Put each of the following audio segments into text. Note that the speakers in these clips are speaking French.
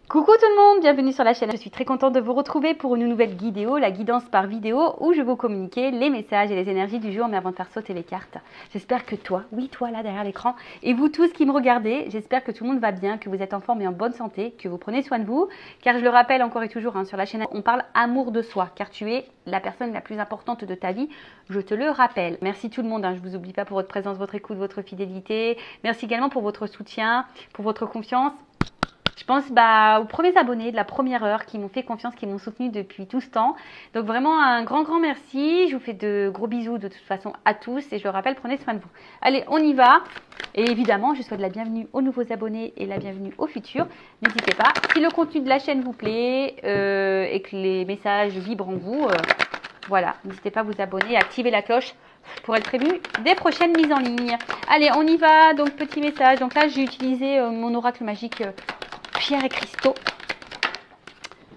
Coucou tout le monde, bienvenue sur la chaîne. Je suis très contente de vous retrouver pour une nouvelle vidéo, la guidance par vidéo, où je vais vous communiquer les messages et les énergies du jour, mais avant de faire sauter les cartes. J'espère que toi, oui toi là derrière l'écran, et vous tous qui me regardez, j'espère que tout le monde va bien, que vous êtes en forme et en bonne santé, que vous prenez soin de vous, car je le rappelle encore et toujours, sur la chaîne, on parle amour de soi, car tu es la personne la plus importante de ta vie, je te le rappelle. Merci tout le monde, je ne vous oublie pas pour votre présence, votre écoute, votre fidélité. Merci également pour votre soutien, pour votre confiance. Je pense aux premiers abonnés de la première heure qui m'ont fait confiance, qui m'ont soutenu depuis tout ce temps. Donc vraiment un grand merci. Je vous fais de gros bisous de toute façon à tous. Et je le rappelle, prenez soin de vous. Allez, on y va. Et évidemment, je souhaite la bienvenue aux nouveaux abonnés et la bienvenue aux futurs. N'hésitez pas. Si le contenu de la chaîne vous plaît et que les messages vibrent en vous, voilà, n'hésitez pas à vous abonner et activer la cloche pour être prévenu des prochaines mises en ligne. Allez, on y va. Donc, petit message. Donc là, j'ai utilisé mon oracle magique Pierre et cristaux.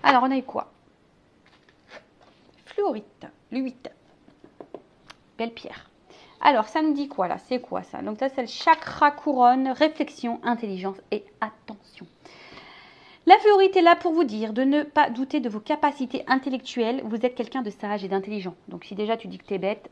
Alors, on a eu quoi? Fluorite, l'8. Belle pierre. Alors, ça nous dit quoi là? C'est quoi ça? Donc là, c'est le chakra couronne, réflexion, intelligence et attention. La fluorite est là pour vous dire de ne pas douter de vos capacités intellectuelles. Vous êtes quelqu'un de sage et d'intelligent. Donc, si déjà tu dis que tu es bête,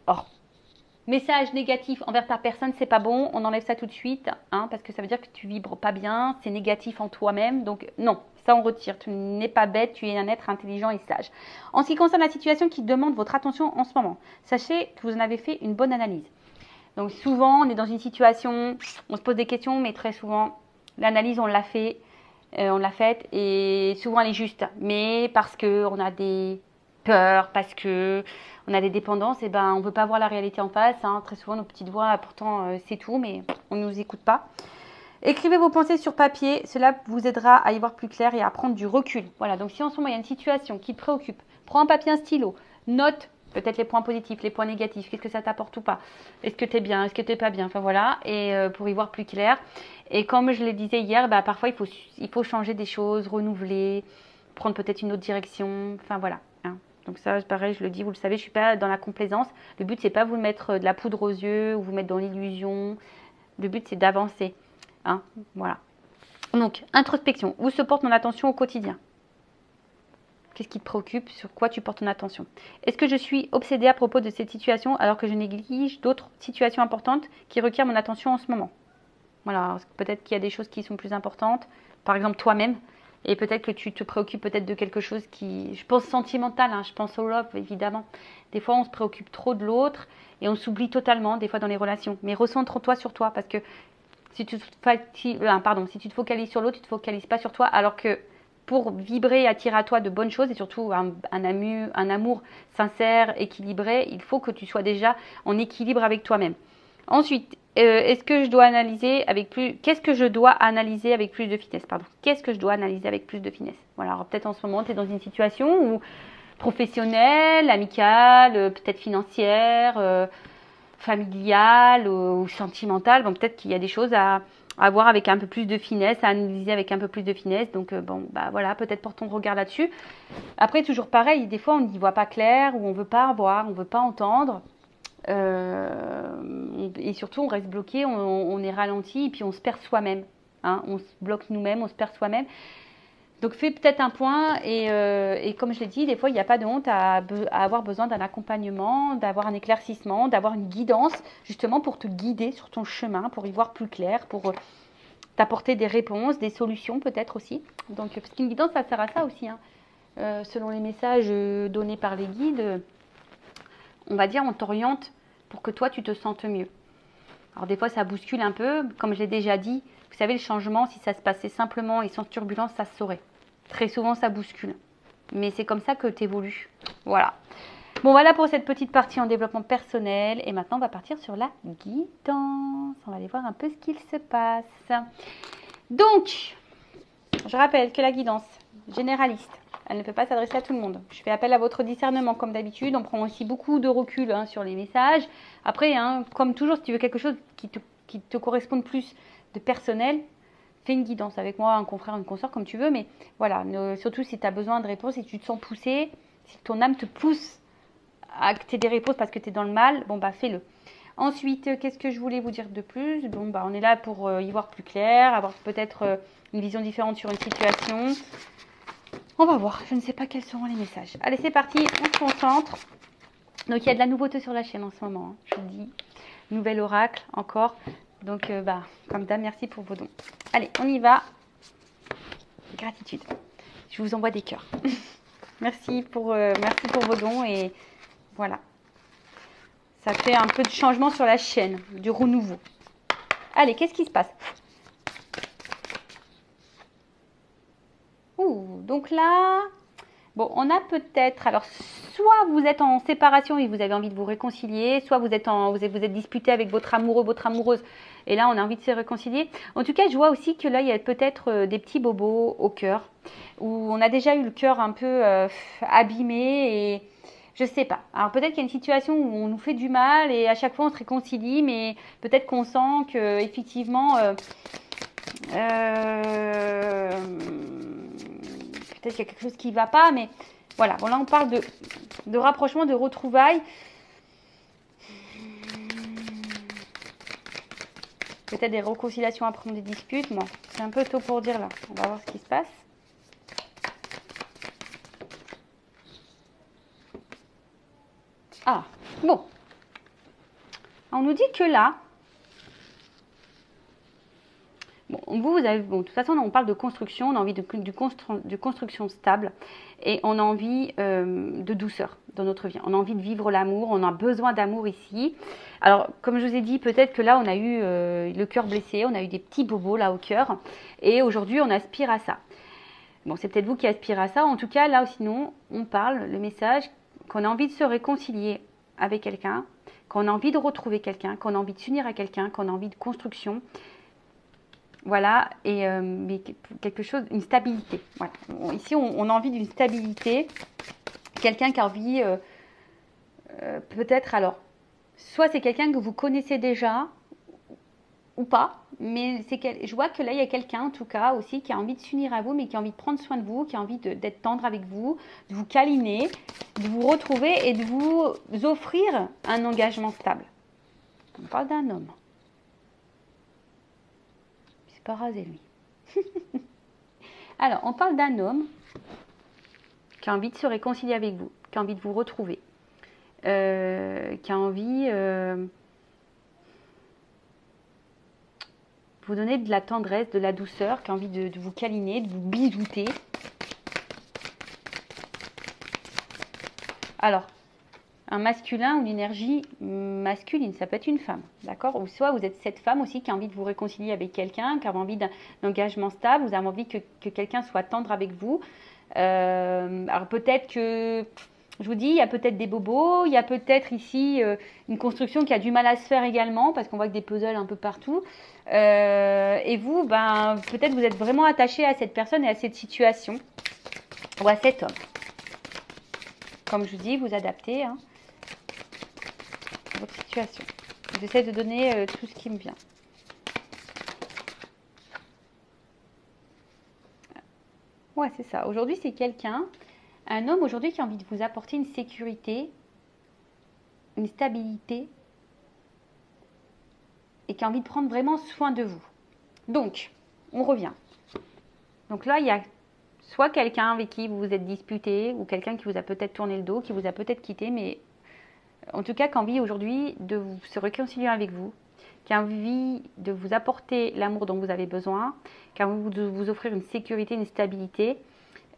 message négatif envers ta personne, c'est pas bon, on enlève ça tout de suite, parce que ça veut dire que tu vibres pas bien, c'est négatif en toi-même, donc non, ça on retire, tu n'es pas bête, tu es un être intelligent et sage. En ce qui concerne la situation qui demande votre attention en ce moment, sachez que vous en avez fait une bonne analyse. Donc souvent, on est dans une situation, on se pose des questions, mais très souvent, l'analyse, on l'a faite, et souvent elle est juste, mais parce qu'on a des peurs, parce que on a des dépendances, et on ne veut pas voir la réalité en face. Très souvent, nos petites voix, pourtant, c'est tout, mais on ne nous écoute pas. Écrivez vos pensées sur papier. Cela vous aidera à y voir plus clair et à prendre du recul. Voilà, donc si en ce moment, il y a une situation qui te préoccupe, prends un papier, un stylo, note peut-être les points positifs, les points négatifs, qu'est-ce que ça t'apporte ou pas. Est-ce que tu es bien, est-ce que tu n'es pas bien. Enfin voilà, et pour y voir plus clair. Et comme je le disais hier, parfois, il faut changer des choses, renouveler, prendre peut-être une autre direction. Enfin voilà. Donc ça, pareil, je le dis, vous le savez, je ne suis pas dans la complaisance. Le but, c'est pas vous mettre de la poudre aux yeux ou vous mettre dans l'illusion. Le but, c'est d'avancer. Voilà. Donc, introspection. Où se porte mon attention au quotidien? Qu'est-ce qui te préoccupe? Sur quoi tu portes ton attention? Est-ce que je suis obsédée à propos de cette situation alors que je néglige d'autres situations importantes qui requièrent mon attention en ce moment? Voilà, peut-être qu'il y a des choses qui sont plus importantes. Par exemple, toi-même. Et peut-être que tu te préoccupes peut-être de quelque chose qui, je pense, sentimental, je pense au love, évidemment. Des fois, on se préoccupe trop de l'autre et on s'oublie totalement, des fois, dans les relations. Mais recentre-toi sur toi, parce que si tu te focalises sur l'autre, tu ne te focalises pas sur toi, alors que pour vibrer et attirer à toi de bonnes choses, et surtout un amour sincère, équilibré, il faut que tu sois déjà en équilibre avec toi-même. Ensuite, qu'est-ce que je dois analyser avec plus de finesse, Qu'est-ce que je dois analyser avec plus de finesse? Voilà, alors peut-être en ce moment, tu es dans une situation où professionnelle, amicale, peut-être financière, familiale ou sentimentale. Bon, peut-être qu'il y a des choses à voir avec un peu plus de finesse, à analyser avec un peu plus de finesse. Donc, voilà, peut-être porte ton regard là-dessus. Après, toujours pareil, des fois, on n'y voit pas clair ou on ne veut pas voir, on ne veut pas entendre. Et surtout, on reste bloqué, on est ralenti et puis on se perd soi-même. On se bloque nous-mêmes, on se perd soi-même. Donc, fais peut-être un point et comme je l'ai dit, des fois, il n'y a pas de honte à avoir besoin d'un accompagnement, d'avoir un éclaircissement, d'avoir une guidance, justement pour te guider sur ton chemin, pour y voir plus clair, pour t'apporter des réponses, des solutions peut-être aussi. Donc, parce qu'une guidance, ça sert à ça aussi. Selon les messages donnés par les guides, on va dire, on t'oriente pour que toi, tu te sentes mieux. Alors, des fois, ça bouscule un peu. Comme je l'ai déjà dit, vous savez, le changement, si ça se passait simplement et sans turbulence, ça se saurait. Très souvent, ça bouscule. Mais c'est comme ça que tu évolues. Voilà. Bon, voilà pour cette petite partie en développement personnel. Et maintenant, on va partir sur la guidance. On va aller voir un peu ce qu'il se passe. Donc, je rappelle que la guidance généraliste, elle ne peut pas s'adresser à tout le monde. Je fais appel à votre discernement comme d'habitude. On prend aussi beaucoup de recul sur les messages. Après, comme toujours, si tu veux quelque chose qui te corresponde plus de personnel, fais une guidance avec moi, un confrère, une consoeur, comme tu veux. Mais voilà, surtout si tu as besoin de réponses, si tu te sens poussé, si ton âme te pousse à que tu aies des réponses parce que tu es dans le mal, fais-le. Ensuite, qu'est-ce que je voulais vous dire de plus? Bon, bah, on est là pour y voir plus clair, avoir peut-être une vision différente sur une situation. On va voir, je ne sais pas quels seront les messages. Allez, c'est parti, on se concentre. Donc, il y a de la nouveauté sur la chaîne en ce moment, hein, je vous le dis. Nouvel oracle, encore. Donc, bah, comme d'hab, merci pour vos dons. Allez, on y va. Gratitude. Je vous envoie des cœurs. merci pour vos dons et voilà. Ça fait un peu de changement sur la chaîne, du renouveau. Allez, qu'est-ce qui se passe? Ouh, donc là, bon, on a peut-être, alors, soit vous êtes en séparation et vous avez envie de vous réconcilier, soit vous êtes disputé avec votre amoureux, votre amoureuse, et là, on a envie de se réconcilier. En tout cas, je vois aussi que là, il y a peut-être des petits bobos au cœur, où on a déjà eu le cœur un peu abîmé et je sais pas. Alors, peut-être qu'il y a une situation où on nous fait du mal et à chaque fois, on se réconcilie, mais peut-être qu'on sent que effectivement peut-être qu'il y a quelque chose qui ne va pas, mais voilà. Bon, là, on parle de rapprochement, de retrouvailles. Peut-être des réconciliations après des disputes. Bon, c'est un peu tôt pour dire là. On va voir ce qui se passe. Ah, bon. On nous dit que là, bon, vous avez, bon, de toute façon, on parle de construction, on a envie de construction stable et on a envie de douceur dans notre vie. On a envie de vivre l'amour, on a besoin d'amour ici. Alors, comme je vous ai dit, peut-être que là, on a eu le cœur blessé, on a eu des petits bobos là au cœur et aujourd'hui, on aspire à ça. Bon, c'est peut-être vous qui aspirez à ça. En tout cas, là, sinon, on parle, le message, qu'on a envie de se réconcilier avec quelqu'un, qu'on a envie de retrouver quelqu'un, qu'on a envie de s'unir à quelqu'un, qu'on a envie de construction. Voilà, et mais quelque chose, une stabilité. Voilà. Ici, on a envie d'une stabilité. Quelqu'un qui a envie, peut-être, alors, soit c'est quelqu'un que vous connaissez déjà, ou pas, mais je vois que là, il y a quelqu'un, en tout cas, aussi, qui a envie de s'unir à vous, mais qui a envie de prendre soin de vous, qui a envie d'être tendre avec vous, de vous câliner, de vous retrouver et de vous offrir un engagement stable. On parle d'un homme. C'est pas rasé, lui. Alors, on parle d'un homme qui a envie de se réconcilier avec vous, qui a envie de vous retrouver, qui a envie de vous donner de la tendresse, de la douceur, qui a envie de vous câliner, de vous bisouter. Alors, un masculin ou une énergie masculine, ça peut être une femme, d'accord? Ou soit vous êtes cette femme aussi qui a envie de vous réconcilier avec quelqu'un, qui a envie d'un engagement stable, vous avez envie que quelqu'un soit tendre avec vous. Alors peut-être que, je vous dis, il y a peut-être des bobos, il y a peut-être ici une construction qui a du mal à se faire également, parce qu'on voit que des puzzles un peu partout. Et vous, ben, peut-être vous êtes vraiment attaché à cette personne et à cette situation, ou à cet homme. Comme je vous dis, vous adaptez à votre situation. J'essaie de donner tout ce qui me vient. Ouais, c'est ça. Aujourd'hui, c'est quelqu'un, un homme aujourd'hui qui a envie de vous apporter une sécurité, une stabilité et qui a envie de prendre vraiment soin de vous. Donc, on revient. Donc là, il y a soit quelqu'un avec qui vous vous êtes disputé ou quelqu'un qui vous a peut-être tourné le dos, qui vous a peut-être quitté, mais en tout cas, qui a envie aujourd'hui de se réconcilier avec vous, qui a envie de vous apporter l'amour dont vous avez besoin, qui a envie de vous offrir une sécurité, une stabilité,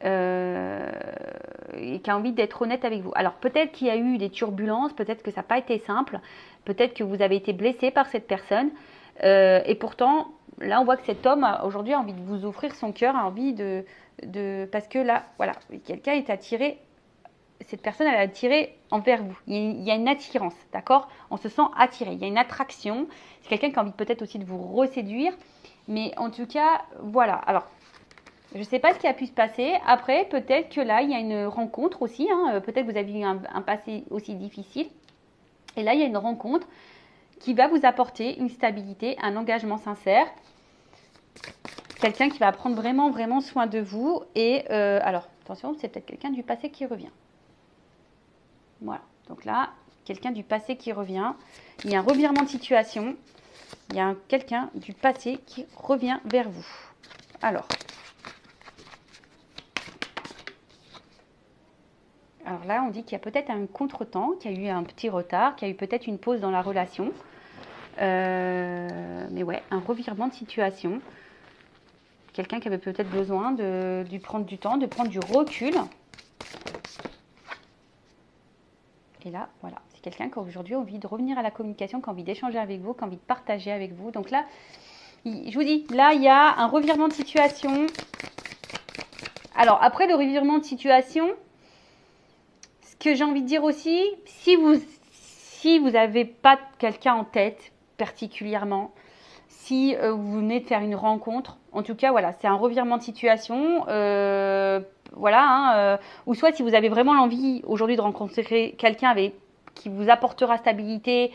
et qui a envie d'être honnête avec vous. Alors peut-être qu'il y a eu des turbulences, peut-être que ça n'a pas été simple, peut-être que vous avez été blessé par cette personne, et pourtant, là on voit que cet homme aujourd'hui a envie de vous offrir son cœur, a envie parce que là, voilà, quelqu'un est attiré. Cette personne, elle est attirée envers vous. Il y a une attirance, d'accord? On se sent attiré. Il y a une attraction. C'est quelqu'un qui a envie peut-être aussi de vous reséduire. Mais en tout cas, voilà. Alors, je ne sais pas ce qui a pu se passer. Après, peut-être que là, il y a une rencontre aussi. Hein. Peut-être que vous avez eu un passé aussi difficile. Et là, il y a une rencontre qui va vous apporter une stabilité, un engagement sincère. Quelqu'un qui va prendre vraiment, vraiment soin de vous. Et alors, attention, c'est peut-être quelqu'un du passé qui revient. Voilà, donc là, quelqu'un du passé qui revient. Il y a un revirement de situation. Il y a quelqu'un du passé qui revient vers vous. Alors là, on dit qu'il y a peut-être un contretemps, qu'il y a eu un petit retard, qu'il y a eu peut-être une pause dans la relation. Mais ouais, un revirement de situation. Quelqu'un qui avait peut-être besoin de prendre du temps, de prendre du recul. Et là, voilà, c'est quelqu'un qui a aujourd'hui envie de revenir à la communication, qui a envie d'échanger avec vous, qui a envie de partager avec vous. Donc là, je vous dis, là, il y a un revirement de situation. Alors, après le revirement de situation, ce que j'ai envie de dire aussi, si vous n'avez pas quelqu'un en tête particulièrement, si vous venez de faire une rencontre, en tout cas, voilà, c'est un revirement de situation. Voilà, ou soit si vous avez vraiment l'envie aujourd'hui de rencontrer quelqu'un qui vous apportera stabilité,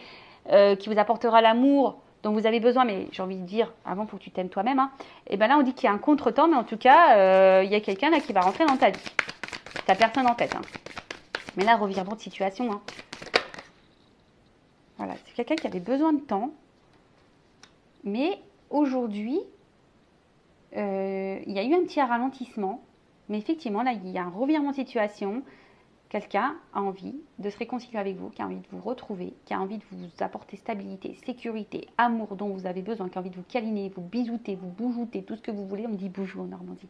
qui vous apportera l'amour dont vous avez besoin, mais j'ai envie de dire, avant, il faut que tu t'aimes toi-même. Hein, et bien là, on dit qu'il y a un contretemps, mais en tout cas, il y a quelqu'un là qui va rentrer dans ta vie. T'as personne en tête. Hein. Mais là, revirement de situation. Hein. Voilà, c'est quelqu'un qui avait besoin de temps. Mais aujourd'hui, il y a eu un petit ralentissement. Mais effectivement, là, il y a un revirement de situation. Quelqu'un a envie de se réconcilier avec vous, qui a envie de vous retrouver, qui a envie de vous apporter stabilité, sécurité, amour dont vous avez besoin, qui a envie de vous câliner, vous bisouter, vous boujoutez, tout ce que vous voulez. On dit boujou en Normandie.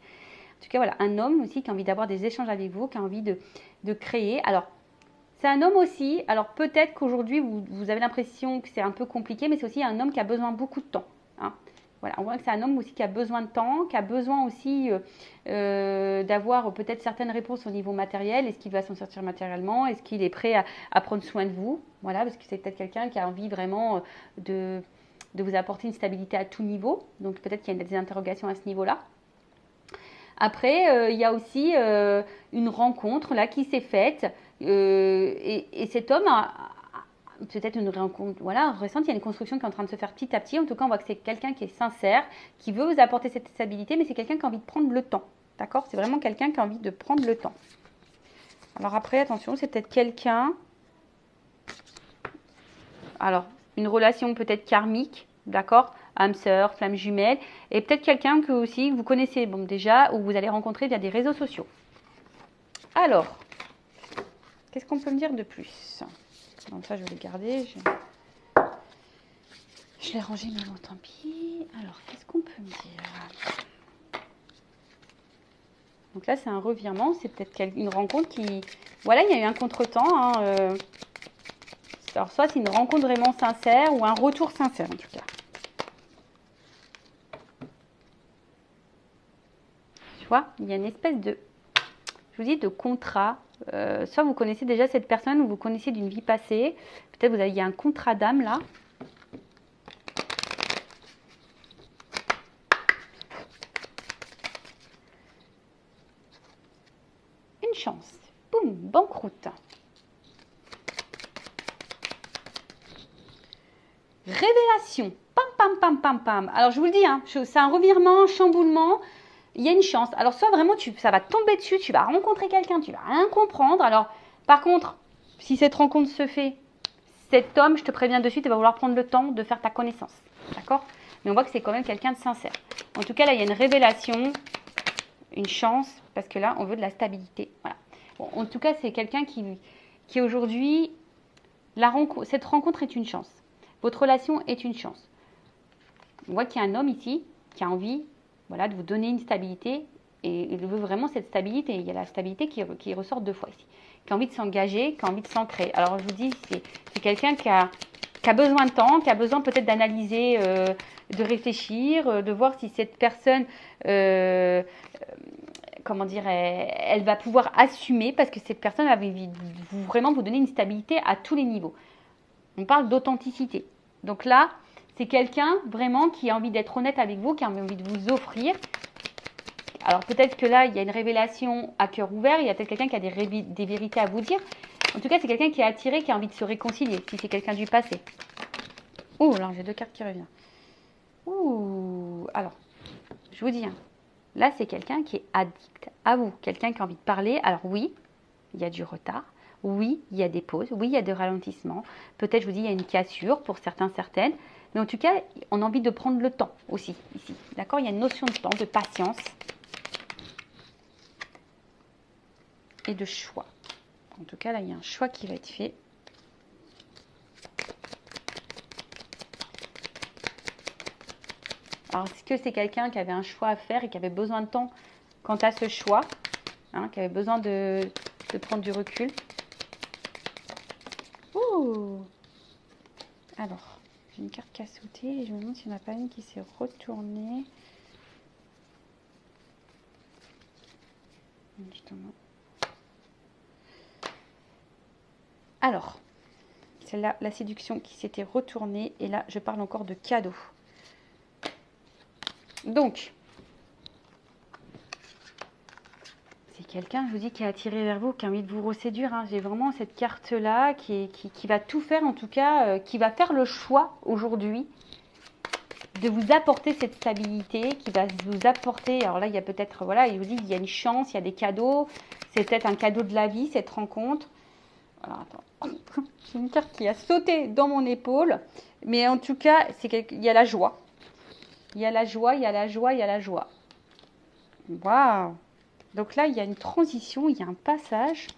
En tout cas, voilà, un homme aussi qui a envie d'avoir des échanges avec vous, qui a envie de créer. Alors, c'est un homme aussi, alors peut-être qu'aujourd'hui, vous avez l'impression que c'est un peu compliqué, mais c'est aussi un homme qui a besoin de beaucoup de temps. Hein. Voilà, on voit que c'est un homme aussi qui a besoin de temps, qui a besoin aussi d'avoir peut-être certaines réponses au niveau matériel. Est-ce qu'il va s'en sortir matériellement? Est-ce qu'il est prêt à prendre soin de vous? Voilà, parce que c'est peut-être quelqu'un qui a envie vraiment de vous apporter une stabilité à tout niveau. Donc peut-être qu'il y a des interrogations à ce niveau-là. Après, il y a aussi une rencontre là qui s'est faite et cet homme a peut-être une rencontre récente. Il y a une construction qui est en train de se faire petit à petit. En tout cas, on voit que c'est quelqu'un qui est sincère, qui veut vous apporter cette stabilité, mais c'est quelqu'un qui a envie de prendre le temps. D'accord? C'est vraiment quelqu'un qui a envie de prendre le temps. Alors après, attention, c'est peut-être quelqu'un... Alors, une relation peut-être karmique, d'accord? Âme sœur, flamme jumelle, et peut-être quelqu'un que aussi vous connaissez bon, déjà, ou vous allez rencontrer via des réseaux sociaux. Alors, qu'est-ce qu'on peut me dire de plus? Donc ça, je vais le garder. Je l'ai rangé, mais bon, tant pis. Alors, qu'est-ce qu'on peut me dire? Donc là, c'est un revirement, c'est peut-être une rencontre qui... Voilà, il y a eu un contretemps. Hein, Alors, soit c'est une rencontre vraiment sincère ou un retour sincère, en tout cas. Tu vois, il y a une espèce de, je vous dis, de contrat. Soit vous connaissez déjà cette personne ou vous connaissez d'une vie passée. Peut-être il y a un contrat d'âme là. Une chance. Boum, banqueroute. Révélation. Pam, pam, pam, pam, pam. Alors, je vous le dis, hein, c'est un revirement, chamboulement. Il y a une chance. Alors, soit vraiment, ça va tomber dessus, tu vas rencontrer quelqu'un, tu vas rien comprendre. Alors, par contre, si cette rencontre se fait, cet homme, je te préviens de suite, il va vouloir prendre le temps de faire ta connaissance. D'accord? Mais on voit que c'est quand même quelqu'un de sincère. En tout cas, là, il y a une révélation, une chance, parce que là, on veut de la stabilité. Voilà. Bon, en tout cas, c'est quelqu'un qui aujourd'hui, cette rencontre est une chance. Votre relation est une chance. On voit qu'il y a un homme ici qui a envie de vous donner une stabilité et il veut vraiment cette stabilité. Il y a la stabilité qui ressort deux fois ici. Qui a envie de s'engager, qui a envie de s'ancrer. Alors, je vous dis, c'est quelqu'un qui a besoin de temps, qui a besoin peut-être d'analyser, de réfléchir, de voir si cette personne, comment dire, elle va pouvoir assumer parce que cette personne va vraiment vous donner une stabilité à tous les niveaux. On parle d'authenticité. Donc là, c'est quelqu'un vraiment qui a envie d'être honnête avec vous, qui a envie de vous offrir. Alors peut-être que là, il y a une révélation à cœur ouvert, il y a peut-être quelqu'un qui a des vérités à vous dire. En tout cas, c'est quelqu'un qui est attiré, qui a envie de se réconcilier, si c'est quelqu'un du passé. Ouh, là, j'ai deux cartes qui reviennent. Ouh, alors, je vous dis, hein, là, c'est quelqu'un qui est addict à vous, quelqu'un qui a envie de parler. Alors oui, il y a du retard. Oui, il y a des pauses, oui, il y a des ralentissements. Peut-être, je vous dis, il y a une cassure pour certains, certaines. Mais en tout cas, on a envie de prendre le temps aussi, ici. D'accord? Il y a une notion de temps, de patience et de choix. En tout cas, là, il y a un choix qui va être fait. Alors, est-ce que c'est quelqu'un qui avait un choix à faire et qui avait besoin de temps quant à ce choix, hein, qui avait besoin de prendre du recul? Ouh! Alors, j'ai une carte qui a sauté et je me demande s'il n'y en a pas une qui s'est retournée. Justement. Alors, celle-là, la séduction qui s'était retournée. Et là, je parle encore de cadeau. Donc, c'est quelqu'un, je vous dis, qui est attiré vers vous, qui a envie de vous reséduire. Hein. J'ai vraiment cette carte-là qui va tout faire, en tout cas, qui va faire le choix aujourd'hui de vous apporter cette stabilité, qui va vous apporter, alors là, il y a peut-être, voilà, il vous dit, il y a une chance, il y a des cadeaux, c'est peut-être un cadeau de la vie, cette rencontre. Alors, attends, j'ai une carte qui a sauté dans mon épaule, mais en tout cas, il y a la joie. Il y a la joie, il y a la joie, il y a la joie. Waouh! Donc là, il y a une transition, il y a un passage.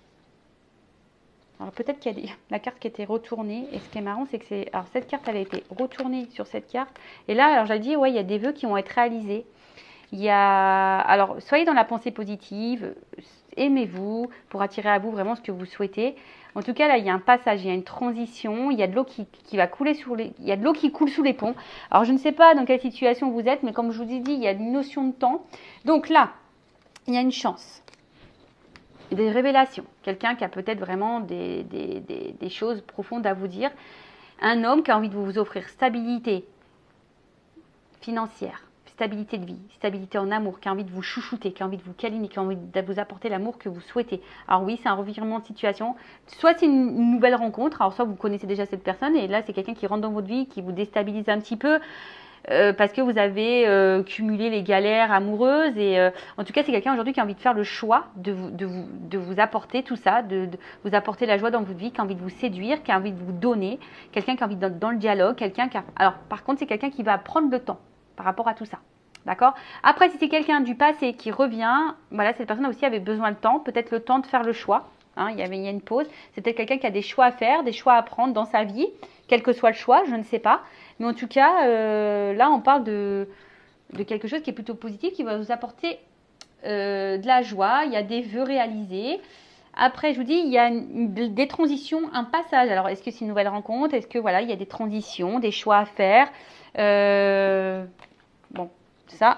Alors peut-être qu'il y a la carte qui était retournée. Et ce qui est marrant, c'est que alors cette carte, elle a été retournée sur cette carte. Et là, alors j'ai dit, ouais, il y a des vœux qui vont être réalisés. Il y a, alors soyez dans la pensée positive, aimez-vous pour attirer à vous vraiment ce que vous souhaitez. En tout cas, là, il y a un passage, il y a une transition, il y a de l'eau qui va couler il y a de l'eau qui coule sous les ponts. Alors je ne sais pas dans quelle situation vous êtes, mais comme je vous ai dit, il y a une notion de temps. Donc là, il y a une chance. Des révélations, quelqu'un qui a peut-être vraiment des choses profondes à vous dire, un homme qui a envie de vous offrir stabilité financière, stabilité de vie, stabilité en amour, qui a envie de vous chouchouter, qui a envie de vous câliner, qui a envie de vous apporter l'amour que vous souhaitez. Alors oui, c'est un revirement de situation, soit c'est une nouvelle rencontre, alors soit vous connaissez déjà cette personne et là c'est quelqu'un qui rentre dans votre vie, qui vous déstabilise un petit peu, parce que vous avez cumulé les galères amoureuses et en tout cas c'est quelqu'un aujourd'hui qui a envie de faire le choix de vous apporter tout ça, de vous apporter la joie dans votre vie, qui a envie de vous séduire, qui a envie de vous donner, quelqu'un qui a envie d'être dans le dialogue, quelqu'un qui a... Alors par contre c'est quelqu'un qui va prendre le temps par rapport à tout ça. D'accord? Après, si c'est quelqu'un du passé qui revient, voilà, cette personne aussi avait besoin de temps, peut-être le temps de faire le choix. Hein, il y a une pause. C'est peut-être quelqu'un qui a des choix à faire, des choix à prendre dans sa vie, quel que soit le choix, je ne sais pas. Mais en tout cas, là, on parle de quelque chose qui est plutôt positif, qui va vous apporter de la joie. Il y a des vœux réalisés. Après, je vous dis, il y a des transitions, un passage. Alors, est-ce que c'est une nouvelle rencontre? Est-ce que, voilà, il y a des transitions, des choix à faire? Bon, ça,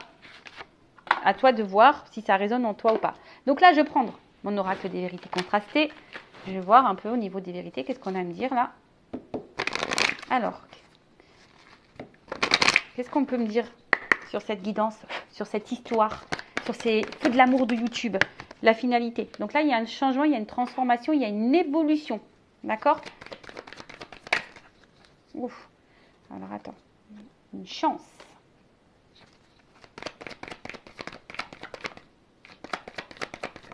à toi de voir si ça résonne en toi ou pas. Donc là, je vais prendre mon oracle des vérités contrastées. Je vais voir un peu au niveau des vérités, qu'est-ce qu'on a à me dire là. Alors, qu'est-ce qu'on peut me dire sur cette guidance, sur cette histoire, sur ces feux de l'amour de YouTube, la finalité. Donc là, il y a un changement, il y a une transformation, il y a une évolution. D'accord? Ouf. Alors, attends. Une chance.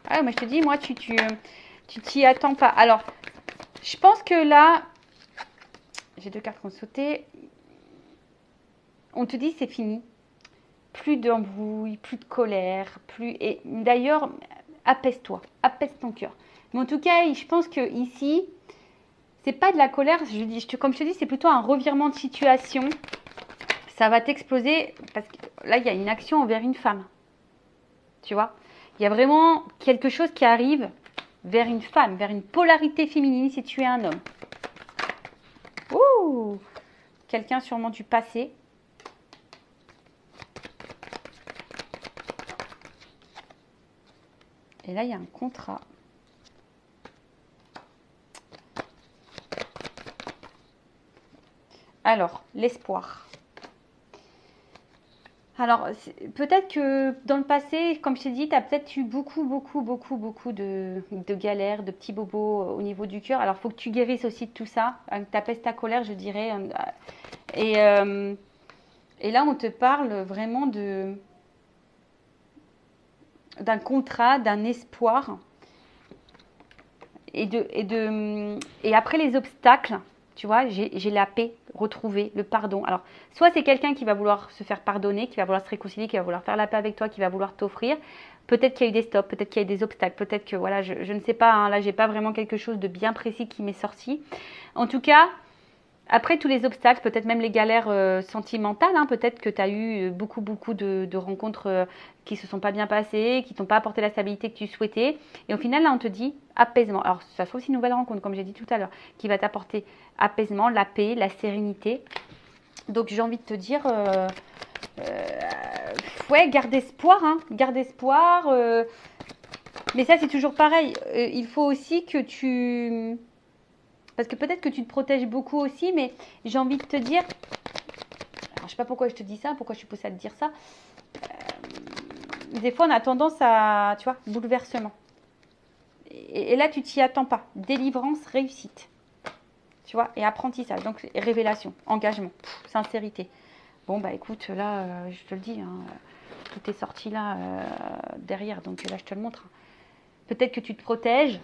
Ah, mais je te dis, moi, tu t'y attends pas. Alors, je pense que là, j'ai deux cartes qui ont sauté. On te dit, c'est fini. Plus d'embrouille, plus de colère, plus... Et d'ailleurs, apaise-toi, apaise ton cœur. Mais en tout cas, je pense que ici, c'est pas de la colère. Comme je te dis, c'est plutôt un revirement de situation. Ça va t'exploser parce que là, il y a une action envers une femme. Tu vois? Il y a vraiment quelque chose qui arrive vers une femme, vers une polarité féminine si tu es un homme. Ouh! Quelqu'un sûrement du passé. Et là, il y a un contrat. Alors, l'espoir. Alors, peut-être que dans le passé, comme je t'ai dit, tu as peut-être eu beaucoup de galères, de petits bobos au niveau du cœur. Alors, il faut que tu guérisses aussi de tout ça. Que tu apaises ta colère, je dirais. Et là, on te parle vraiment d'un contrat, d'un espoir. Et après les obstacles, tu vois, j'ai la paix retrouvée, le pardon. Alors, soit c'est quelqu'un qui va vouloir se faire pardonner, qui va vouloir se réconcilier, qui va vouloir faire la paix avec toi, qui va vouloir t'offrir. Peut-être qu'il y a eu des stops, peut-être qu'il y a eu des obstacles, peut-être que, voilà, je ne sais pas, hein, là, j'ai pas vraiment quelque chose de bien précis qui m'est sorti. En tout cas, après tous les obstacles, peut-être même les galères sentimentales, hein, peut-être que tu as eu beaucoup de rencontres qui se sont pas bien passées, qui t'ont pas apporté la stabilité que tu souhaitais. Et au final, là, on te dit apaisement. Alors, ça sera aussi une nouvelle rencontre, comme j'ai dit tout à l'heure, qui va t'apporter apaisement, la paix, la sérénité. Donc, j'ai envie de te dire, ouais, garde espoir, hein, garde espoir. Mais ça, c'est toujours pareil. Il faut aussi que tu... Parce que peut-être que tu te protèges beaucoup aussi, mais j'ai envie de te dire, alors, je ne sais pas pourquoi je te dis ça, pourquoi je suis poussée à te dire ça. Des fois, on a tendance à, tu vois, bouleversement. Et là, tu t'y attends pas. Délivrance, réussite. Tu vois, et apprentissage. Donc, révélation, engagement, sincérité. Bon, bah écoute, là, je te le dis, hein, tout est sorti là, derrière. Donc là, je te le montre. Peut-être que tu te protèges.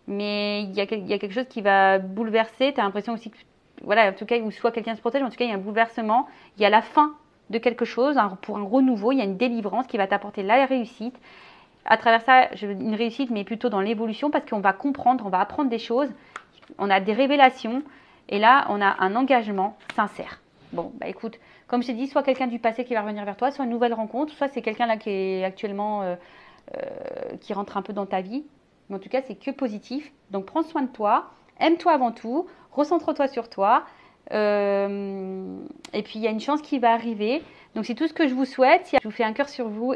Mais il y a quelque chose qui va bouleverser. Tu as l'impression aussi que, voilà, en tout cas, ou soit quelqu'un se protège, mais en tout cas, il y a un bouleversement. Il y a la fin de quelque chose, pour un renouveau. Il y a une délivrance qui va t'apporter la réussite. À travers ça, une réussite, mais plutôt dans l'évolution, parce qu'on va comprendre, on va apprendre des choses. On a des révélations. Et là, on a un engagement sincère. Bon, bah écoute, comme je t'ai dit, soit quelqu'un du passé qui va revenir vers toi, soit une nouvelle rencontre, soit c'est quelqu'un là qui est actuellement, qui rentre un peu dans ta vie. Mais en tout cas, c'est que positif. Donc, prends soin de toi. Aime-toi avant tout. Recentre-toi sur toi. Et puis, il y a une chance qui va arriver. Donc, c'est tout ce que je vous souhaite. Je vous fais un cœur sur vous.